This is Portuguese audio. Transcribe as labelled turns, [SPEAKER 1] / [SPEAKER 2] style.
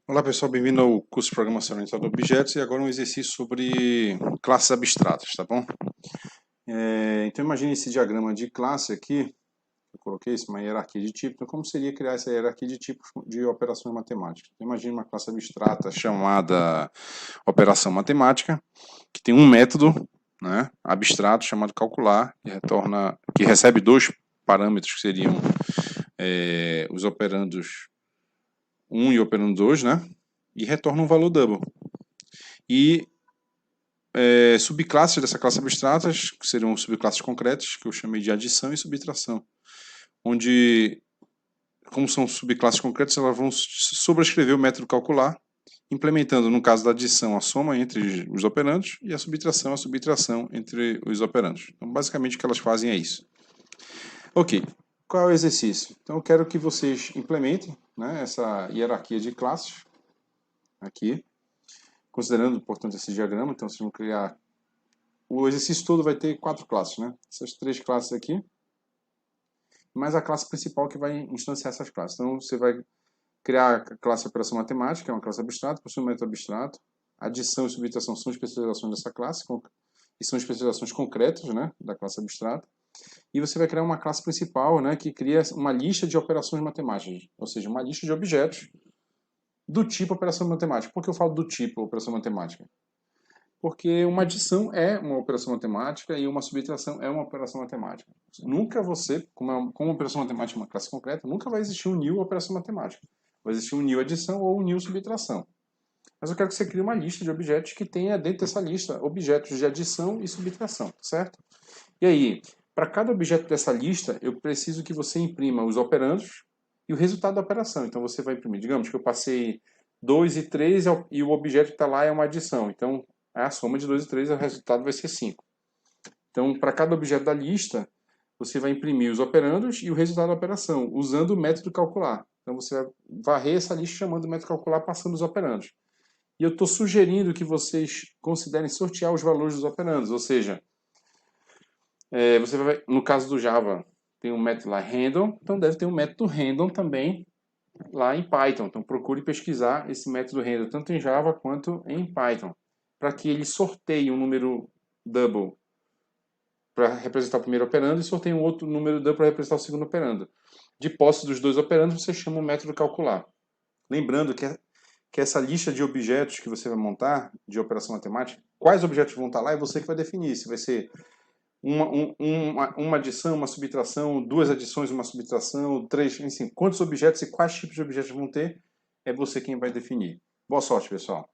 [SPEAKER 1] Olá pessoal, bem-vindo ao curso de Programação Orientada a Objetos e agora um exercício sobre classes abstratas, tá bom? Então imagine esse diagrama de classe aqui, eu coloquei isso, uma hierarquia de tipo, então como seria criar essa hierarquia de tipos de operações matemáticas? Então, imagine uma classe abstrata chamada operação matemática, que tem um método, né, abstrato chamado calcular, que recebe dois parâmetros que seriam os operandos 1 e operando 2, né? E retorna um valor double. E subclasses dessa classe abstratas, que seriam subclasses concretas, que eu chamei de adição e subtração. Onde, como são subclasses concretas, elas vão sobrescrever o método calcular, implementando, no caso da adição, a soma entre os operandos e a subtração entre os operandos. Então, basicamente, o que elas fazem é isso. Ok. Qual é o exercício? Então, eu quero que vocês implementem, né, essa hierarquia de classes aqui, considerando, portanto, esse diagrama. Então, vocês vão criar... O exercício todo vai ter 4 classes, né? Essas 3 classes aqui, mais a classe principal que vai instanciar essas classes. Então, você vai criar a classe operação matemática, que é uma classe abstrata, possui um método abstrato. Adição e subtração são especializações dessa classe, e são especializações concretas, né, da classe abstrata. E você vai criar uma classe principal, né, que cria uma lista de operações matemáticas, ou seja, uma lista de objetos do tipo operação matemática. Por que eu falo do tipo operação matemática? Porque uma adição é uma operação matemática e uma subtração é uma operação matemática. Nunca você, como uma operação matemática é uma classe concreta, nunca vai existir um nil operação matemática. Vai existir um nil adição ou um nil subtração. Mas eu quero que você crie uma lista de objetos que tenha dentro dessa lista objetos de adição e subtração, certo? E aí, para cada objeto dessa lista, eu preciso que você imprima os operandos e o resultado da operação. Então você vai imprimir, digamos que eu passei 2 e 3 e o objeto que está lá é uma adição. Então a soma de 2 e 3, o resultado vai ser 5. Então, para cada objeto da lista, você vai imprimir os operandos e o resultado da operação, usando o método calcular. Então você vai varrer essa lista chamando o método calcular, passando os operandos. E eu estou sugerindo que vocês considerem sortear os valores dos operandos, ou seja, você vai, no caso do Java, tem um método lá random, então deve ter um método random também lá em Python. Então procure pesquisar esse método random tanto em Java quanto em Python, para que ele sorteie um número double para representar o primeiro operando e sorteie um outro número double para representar o segundo operando. De posse dos dois operandos, você chama o método calcular. Lembrando que essa lista de objetos que você vai montar, de operação matemática, quais objetos vão estar lá é você que vai definir. Se vai ser uma adição, uma subtração, 2 adições, uma subtração, 3, enfim, quantos objetos e quais tipos de objetos vão ter, é você quem vai definir. Boa sorte, pessoal.